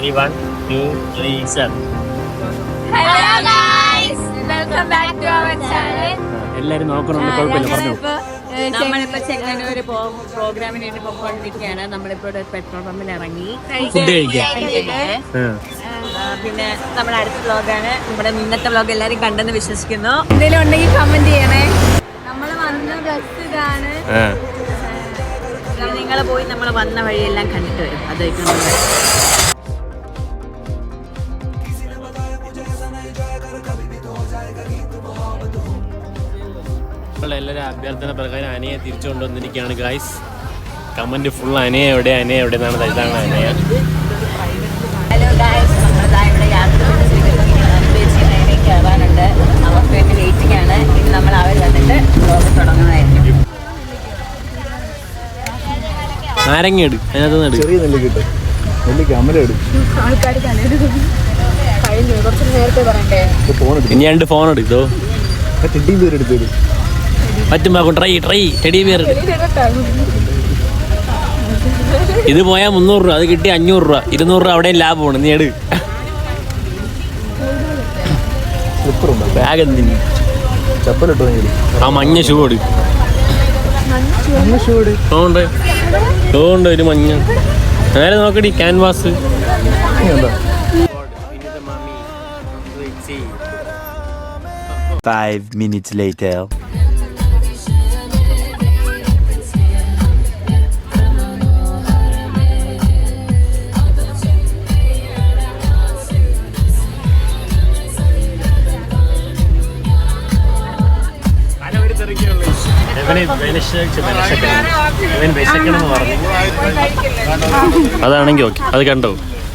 Ready, 1, 2, 3, start. Hello guys, welcome back to our channel. എല്ലാരും നോക്കണുണ്ട്, കുഴപ്പമില്ല, പറഞ്ഞു. നമ്മളിപ്പോ ചെങ്ങന്നൂര് പ്രോഗ്രാമിന് വേണ്ടി പോയിക്കൊണ്ടിരിക്കുകയാണ്. നമ്മളിപ്പോ ഒരു പെട്രോൾ പമ്പിൽ ഇറങ്ങി ഫുഡ് കഴിക്കാൻ. പിന്നെ നമ്മുടെ അടുത്ത വ്ലോഗാണ്. നമ്മുടെ ഇന്നത്തെ വ്ലോഗ് എല്ലാരും കണ്ടെന്ന് വിശ്വസിക്കുന്നു. എന്തെങ്കിലും ഉണ്ടെങ്കിൽ കമന്റ് ചെയ്യണേ. നമ്മൾ വന്ന ബസ് ഇതാണ്. നിങ്ങൾ പോയി നമ്മൾ വന്ന വഴിയെല്ലാം കണ്ടിട്ട് വരും. അതായിരിക്കും എല്ലാവരും അഭ്യർത്ഥന പ്രകാരം അനയെ തിരിച്ചു കൊണ്ടുവന്നിരിക്കുകയാണ് ഗായ്സ്. കമന്റ് ഫുൾ അനയ എവിടെ എന്നാണ്. ഇതാണ് അനയ. ഹലോ ഗായ്സ്, നമ്മളിവിടെ യാത്ര കയറാനുണ്ട്. അവർക്ക് വേണ്ടി വെയിറ്റിംഗ് ആണ്. ഇനി നമ്മൾ അവർ വന്നിട്ട് വ്ലോഗ് തുടങ്ങുന്നതായിരിക്കും. നാരങ്ങ എടു, അതിനകത്ത് ചെറിയ നെല്ല് കിട്ടും. നെല്ലിക്ക് അമല എടു. ഇനി 2 ഫോൺ എടുത്തോ. ടെഡി ബിയർ എടുത്തു. പറ്റുമ്പോ ട്രൈ ടെഡി ബിയർ. ഇത് പോയാൽ 300 രൂപ, അത് കിട്ടി 500 രൂപ, 200 രൂപ അവിടെയും ലാഭമാണ്. നീ എടു. ബാഗ് എന്തിന്? ചപ്പലിട്ടോ? ആ മഞ്ഞ ഷൂ എടു. ഷൂണ്ട് ഒരു മഞ്ഞ. നേരെ നോക്കടി ക്യാൻവാസ്. 5 minutes later. അതാണെങ്കിൽ ഓക്കെ, അത് കണ്ടോ.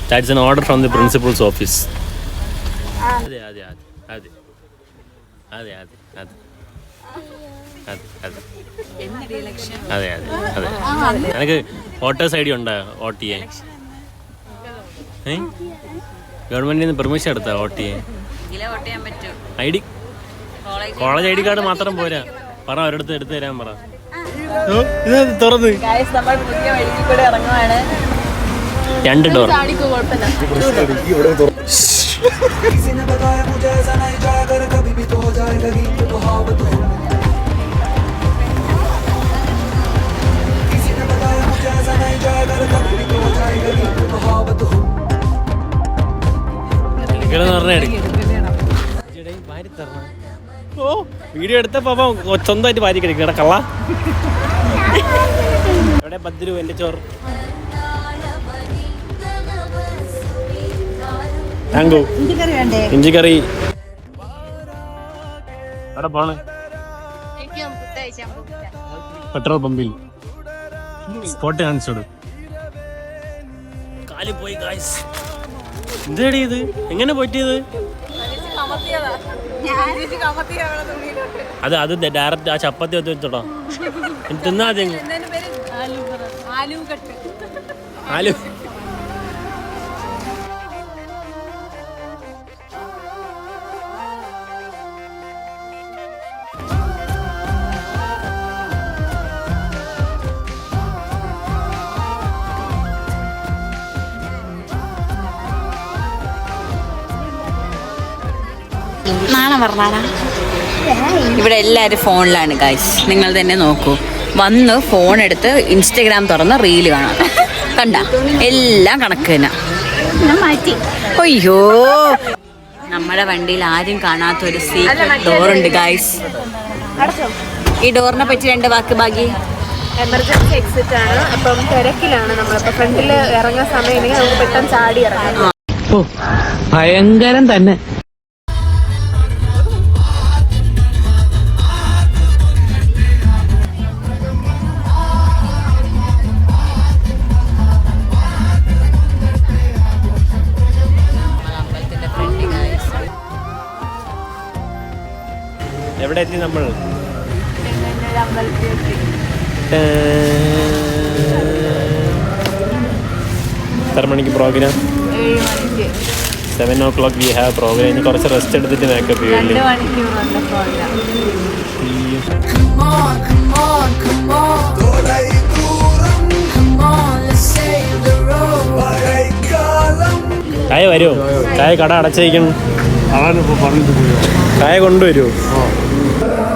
That's an order from the principal's office. അതെ അതെ അതെ അതെ അതെ അതെ അതെ അതെ അതെ അതെ. നിനക്ക് വോട്ടേഴ്സ് ഐ ഡി ഉണ്ടോ? വോട്ട് ചെയ്യാൻ ഗവൺമെന്റിൽ നിന്ന് പെർമിഷൻ എടുത്താ വോട്ട് ചെയ്യാൻ? I D, college I D card മാത്രം പോരാ. പറ, ഒരിടത്ത് എടുത്തു തരാൻ പറ. തുറന്ന് 2 ഡോർ. ഓ, വീഡിയോ എടുത്തപ്പോ സ്വന്തമായിട്ട് വാരി കഴിക്കും. കിടക്കള്ള എവിടെ 10 രൂപ എൻ്റെ ചോറ്. താങ്കോ ഇഞ്ചിക്കറി. അവിടെ പോണ് പെട്രോൾ പമ്പിൽ സ്പോട്ട് കാണിച്ചോട്. കാലി പോയി ഗായ്സ്. എന്തേടി ഇത്? എങ്ങനെ പറ്റിയത്? അത് ഡയറക്റ്റ് ആ ചപ്പാത്തി വെച്ചോട്ടോ. തിന്നാ ആലു. ഇവിടെ എല്ലാവരും ഫോണിലാണ് ഗൈസ്. നിങ്ങൾ തന്നെ നോക്കൂ. വന്ന് ഫോൺ എടുത്ത് ഇൻസ്റ്റഗ്രാം തുറന്ന് റീല് കാണാം. കണ്ട എല്ലാം കണക്ക് തന്നെ. അയ്യോ, നമ്മുടെ വണ്ടിയിൽ ആരും കാണാത്തൊരു സീക്രട്ട് ഡോറുണ്ട് ഗൈസ്. ഈ ഡോറിനെ പറ്റി 2 വാക്ക് ബാക്കി. എമർജൻസി എക്സിറ്റ് ആണ്. അപ്പം തിരക്കിലാണ് നമ്മളിപ്പോ. ഫ്രണ്ടിൽ ഇറങ്ങുന്ന സമയം നമുക്ക് പെട്ടെന്ന് ചാടി ഇറങ്ങാം. ഭയങ്കരം തന്നെ. എവിടെ എത്തി നമ്മൾ? എത്ര മണിക്ക് programme? 7 o'clock we have program. ഇനി കുറച്ച് റെസ്റ്റ് എടുത്തിട്ട് മേക്കപ്പ് ചെയ്യില്ലേ? 2 മണിക്കൂറുണ്ട് പ്രോഗ്രാം. ചായ വരുമോ? ചായ കട അടച്ചിരിക്കണം. അതാണിപ്പോൾ പറഞ്ഞിട്ട് പോയോ? ചായ കൊണ്ടുവരുമോ?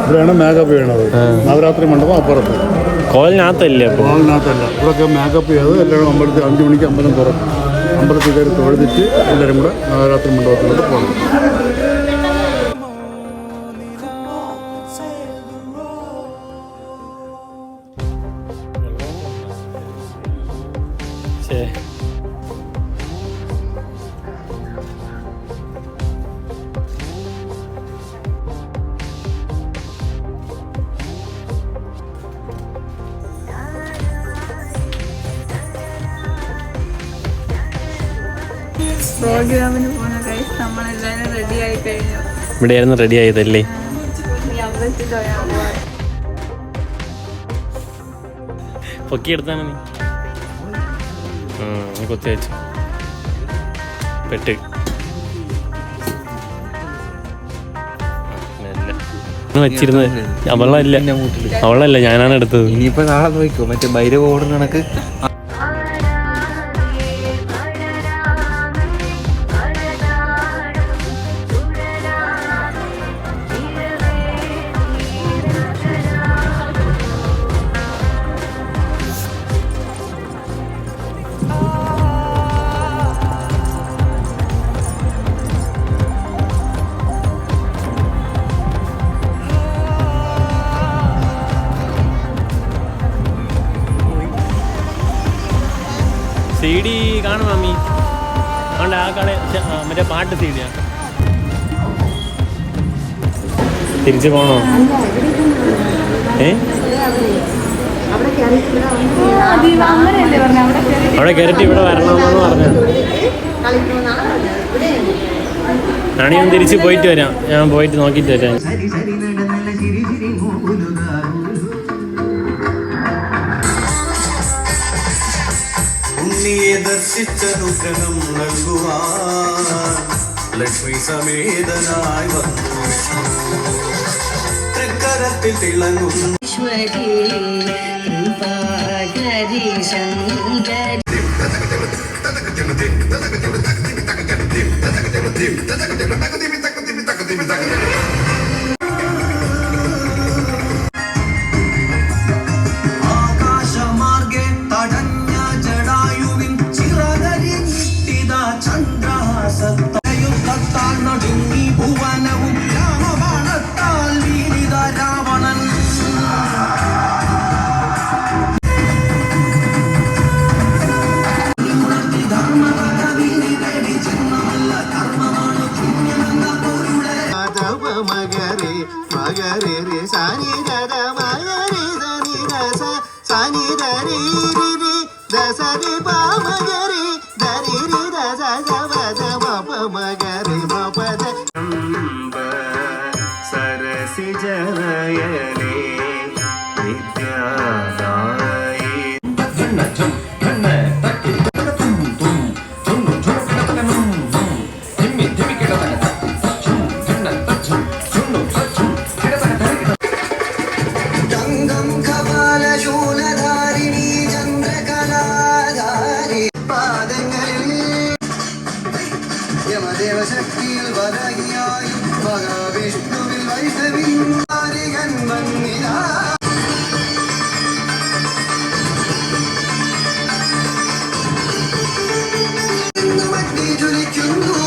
ഇവിടെയാണ് മേക്കപ്പ് ചെയ്യണത്. നവരാത്രി മണ്ഡപം അപ്പുറത്ത്. കോളിനകത്തല്ലേ? അപ്പോൾ കോളിനകത്തല്ല. ഇവിടെയൊക്കെ മേക്കപ്പ് ചെയ്ത് എല്ലാവരും അമ്പലത്തിൽ 5 മണിക്ക് അമ്പലം തുറക്കും. അമ്പലത്തിൽ കയറി തൊഴുതിട്ട് എല്ലാവരും കൂടെ നവരാത്രി മണ്ഡപത്തിലോട്ട് പോകണം. പ്രോഗ്രാമിന് പോണ ഗൈസ്, നമ്മളെല്ലാവരും റെഡി ആയി കഴിഞ്ഞു. ഇവിടെയായിരുന്നു റെഡി ആയതല്ലേ? പൊക്കിയെടുത്താണ് നീ കൊത്തി വെച്ചു പെട്ട് വെച്ചിരുന്നത്. അവളല്ല ഞാനാണ് എടുത്തത്. ഇനിയിപ്പോ നാളെ നോക്കോ മറ്റേ ഭൈരവ ഓടുന്ന കണക്ക്. CD കാണും മമ്മി. അതുകൊണ്ട് ആ കള മറ്റേ പാട്ട് CD ആണ്. തിരിച്ചു പോണോ? അവിടെ കയറിട്ട് ഇവിടെ വരണമെന്നാണ് പറഞ്ഞത്. ഞാനിയും തിരിച്ച് പോയിട്ട് വരാം. ഞാൻ പോയിട്ട് നോക്കിയിട്ട് വരാം. ദർശിച്ചനുഗ്രഹം നൽകുവാൻ ലക്ഷ്മി സമേതനായി വന്നു വിഷ്ണു. തൃക്കരത്തിൽ തിളങ്ങും ആകാശമാർഗെ തടഞ്ഞ ജടായുവിൻ ചിറകരി നിട്ടിത ചന്ദ്രഹാസത്താൽ നടുങ്ങി ഭുവനവും രാമബാണത്താൽ വീരിത രാവണൻ. മകരെ മകരെ രെ സാനി ദദ മകരെ സനി ദസ സാനി ദരി രി ദസരി പ മകരെ ദരി രി ദസ സവദ മപ മകരെ മപദ സരസി ജനയലേ വിദ്യാദായി. ഗംഗം കപാലശൂലധാരിണി ചന്ദ്രകലാധാരി പാദങ്ങളിൽ യമദേവശക്തിയിൽ വരകിയായും മഹാവിഷ്ണുവിൽ വൈഷ്ണവിൻ മന്നിലാ. മട്ടി ജ്വലിക്കുന്നു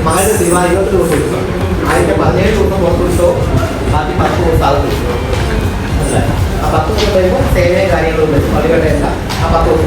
മകന്റെ തീരുമാനം 20 ദിവസം എടുക്കും. അതിന്റെ 17 ദിവസം പുറത്തുവിട്ടോ ബാക്കി 10 ദിവസം അത് കിട്ടും. ആ 10 ദിവസം കഴിയുമ്പോൾ സേവയും കാര്യങ്ങളും വരും. പള്ളികളുടെ എല്ലാം ആ 10 ദിവസം